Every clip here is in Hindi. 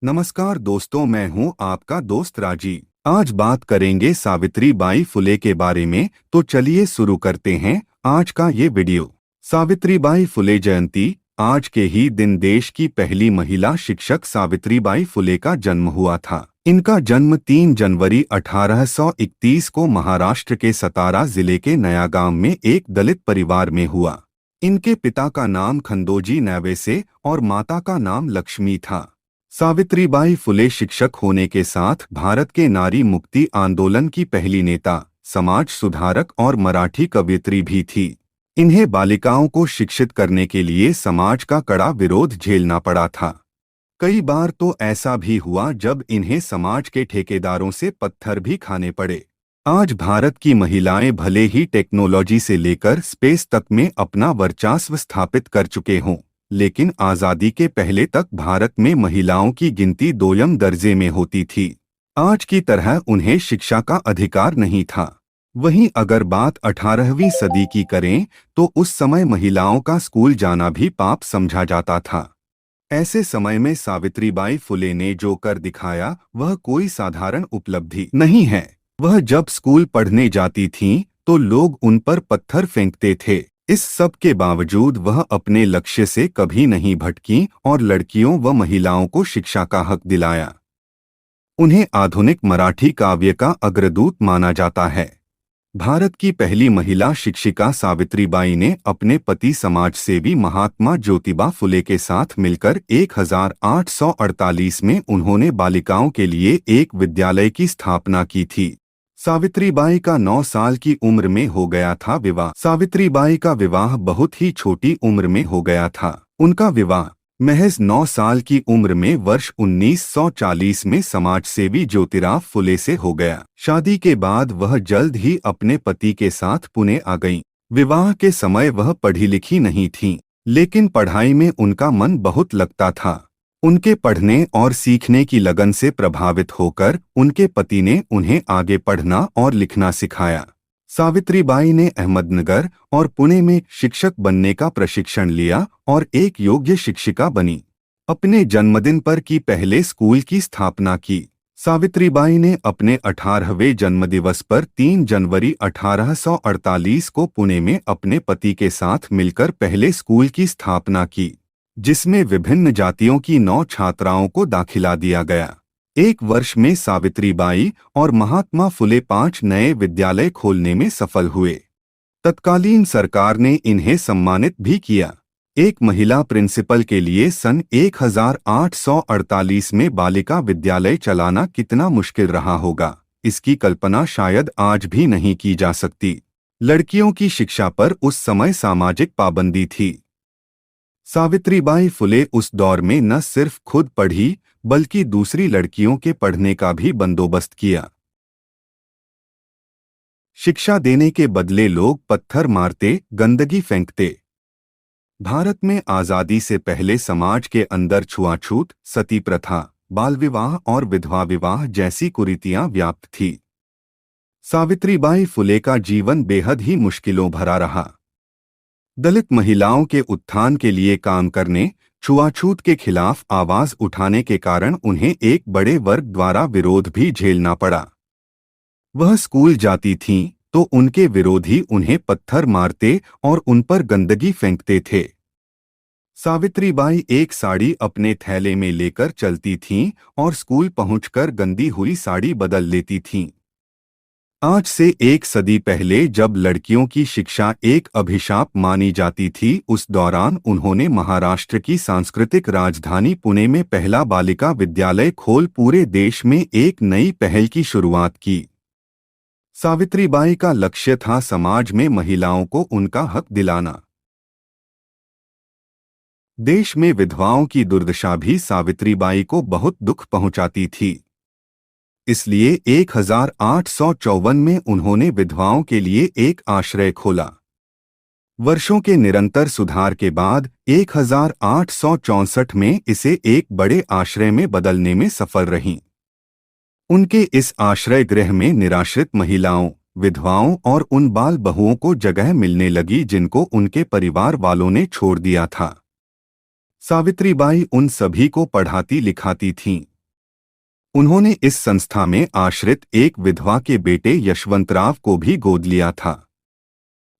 नमस्कार दोस्तों, मैं हूं आपका दोस्त राजी। आज बात करेंगे सावित्रीबाई फुले के बारे में। तो चलिए शुरू करते हैं आज का ये वीडियो। सावित्रीबाई फुले जयंती। आज के ही दिन देश की पहली महिला शिक्षक सावित्रीबाई फुले का जन्म हुआ था। इनका जन्म 3 जनवरी 1831 को महाराष्ट्र के सतारा जिले के नयागाम में एक दलित परिवार में हुआ। इनके पिता का नाम खंडोजी नैवेसे और माता का नाम लक्ष्मी था। सावित्रीबाई फुले शिक्षक होने के साथ भारत के नारी मुक्ति आंदोलन की पहली नेता, समाज सुधारक और मराठी कवयित्री भी थी। इन्हें बालिकाओं को शिक्षित करने के लिए समाज का कड़ा विरोध झेलना पड़ा था। कई बार तो ऐसा भी हुआ जब इन्हें समाज के ठेकेदारों से पत्थर भी खाने पड़े। आज भारत की महिलाएं भले ही टेक्नोलॉजी से लेकर स्पेस तक में अपना वर्चस्व स्थापित कर चुके हों, लेकिन आज़ादी के पहले तक भारत में महिलाओं की गिनती 2 दर्जे में होती थी। आज की तरह उन्हें शिक्षा का अधिकार नहीं था। वहीं अगर बात 18वीं सदी की करें तो उस समय महिलाओं का स्कूल जाना भी पाप समझा जाता था। ऐसे समय में सावित्रीबाई फुले ने जो कर दिखाया वह कोई साधारण उपलब्धि नहीं है। वह जब स्कूल पढ़ने जाती थीं तो लोग उन पर पत्थर फेंकते थे। इस सब के बावजूद वह अपने लक्ष्य से कभी नहीं भटकी और लड़कियों व महिलाओं को शिक्षा का हक दिलाया। उन्हें आधुनिक मराठी काव्य का अग्रदूत माना जाता है। भारत की पहली महिला शिक्षिका सावित्रीबाई ने अपने पति समाजसेवी महात्मा ज्योतिबा फुले के साथ मिलकर 1848 में उन्होंने बालिकाओं के लिए एक विद्यालय की स्थापना की थी। सावित्रीबाई का 9 साल की उम्र में हो गया था विवाह। सावित्रीबाई का विवाह बहुत ही छोटी उम्र में हो गया था। उनका विवाह महज 9 साल की उम्र में वर्ष 1940 में समाजसेवी ज्योतिराव फुले से हो गया। शादी के बाद वह जल्द ही अपने पति के साथ पुणे आ गईं। विवाह के समय वह पढ़ी लिखी नहीं थीं, लेकिन पढ़ाई में उनका मन बहुत लगता था। उनके पढ़ने और सीखने की लगन से प्रभावित होकर उनके पति ने उन्हें आगे पढ़ना और लिखना सिखाया। सावित्रीबाई ने अहमदनगर और पुणे में शिक्षक बनने का प्रशिक्षण लिया और एक योग्य शिक्षिका बनी। अपने जन्मदिन पर की पहले स्कूल की स्थापना की। सावित्रीबाई ने अपने 18वें जन्मदिवस पर 3 जनवरी 1848 को पुणे में अपने पति के साथ मिलकर पहले स्कूल की स्थापना की, जिसमें विभिन्न जातियों की 9 छात्राओं को दाखिला दिया गया। एक वर्ष में सावित्रीबाई और महात्मा फुले 5 नए विद्यालय खोलने में सफल हुए। तत्कालीन सरकार ने इन्हें सम्मानित भी किया। एक महिला प्रिंसिपल के लिए सन 1848 में बालिका विद्यालय चलाना कितना मुश्किल रहा होगा, इसकी कल्पना शायद आज भी नहीं की जा सकती। लड़कियों की शिक्षा पर उस समय सामाजिक पाबंदी थी। सावित्रीबाई फुले उस दौर में न सिर्फ खुद पढ़ी बल्कि दूसरी लड़कियों के पढ़ने का भी बंदोबस्त किया। शिक्षा देने के बदले लोग पत्थर मारते, गंदगी फेंकते। भारत में आज़ादी से पहले समाज के अंदर छुआछूत, सती प्रथा, बाल विवाह और विधवा विवाह जैसी कुरीतियां व्याप्त थी। सावित्रीबाई फुले का जीवन बेहद ही मुश्किलों भरा रहा। दलित महिलाओं के उत्थान के लिए काम करने, छुआछूत के खिलाफ आवाज उठाने के कारण उन्हें एक बड़े वर्ग द्वारा विरोध भी झेलना पड़ा। वह स्कूल जाती थीं तो उनके विरोधी उन्हें पत्थर मारते और उन पर गंदगी फेंकते थे। सावित्रीबाई एक साड़ी अपने थैले में लेकर चलती थीं और स्कूल पहुंचकर गंदी हुई साड़ी बदल लेती थीं। आज से 1 सदी पहले जब लड़कियों की शिक्षा एक अभिशाप मानी जाती थी, उस दौरान उन्होंने महाराष्ट्र की सांस्कृतिक राजधानी पुणे में पहला बालिका विद्यालय खोल पूरे देश में एक नई पहल की शुरुआत की। सावित्रीबाई का लक्ष्य था समाज में महिलाओं को उनका हक दिलाना। देश में विधवाओं की दुर्दशा भी सावित्रीबाई को बहुत दुख पहुंचाती थी। इसलिए 1854 में उन्होंने विधवाओं के लिए एक आश्रय खोला। वर्षों के निरंतर सुधार के बाद 1864 में इसे एक बड़े आश्रय में बदलने में सफल रहीं। उनके इस आश्रय गृह में निराश्रित महिलाओं, विधवाओं और उन बाल बहुओं को जगह मिलने लगी जिनको उनके परिवार वालों ने छोड़ दिया था। सावित्रीबाई उन सभी को पढ़ाती लिखाती थीं। उन्होंने इस संस्था में आश्रित एक विधवा के बेटे यशवंतराव को भी गोद लिया था।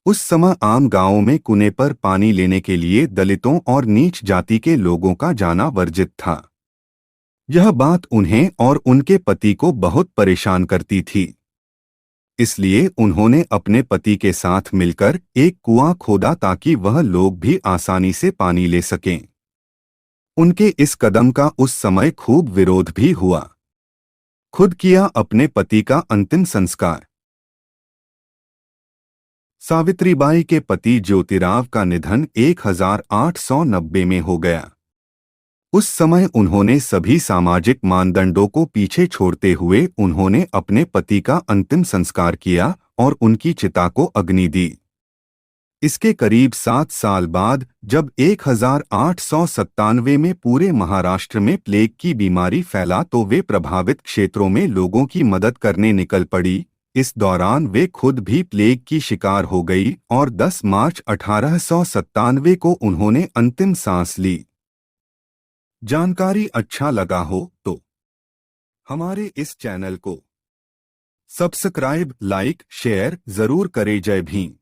उस समय आम गांवों में कुएं पर पानी लेने के लिए दलितों और नीच जाति के लोगों का जाना वर्जित था। यह बात उन्हें और उनके पति को बहुत परेशान करती थी। इसलिए उन्होंने अपने पति के साथ मिलकर एक कुआं खोदा ताकि वह लोग भी आसानी से पानी ले सकें। उनके इस कदम का उस समय खूब विरोध भी हुआ। खुद किया अपने पति का अंतिम संस्कार। सावित्रीबाई के पति ज्योतिराव का निधन 1890 में हो गया। उस समय उन्होंने सभी सामाजिक मानदंडों को पीछे छोड़ते हुए उन्होंने अपने पति का अंतिम संस्कार किया और उनकी चिता को अग्नि दी। इसके करीब 7 साल बाद जब 1897 में पूरे महाराष्ट्र में प्लेग की बीमारी फैला तो वे प्रभावित क्षेत्रों में लोगों की मदद करने निकल पड़ी। इस दौरान वे खुद भी प्लेग की शिकार हो गई और 10 मार्च 1897 को उन्होंने अंतिम सांस ली। जानकारी अच्छा लगा हो तो हमारे इस चैनल को सब्सक्राइब, लाइक, शेयर जरूर करें। जय भीम।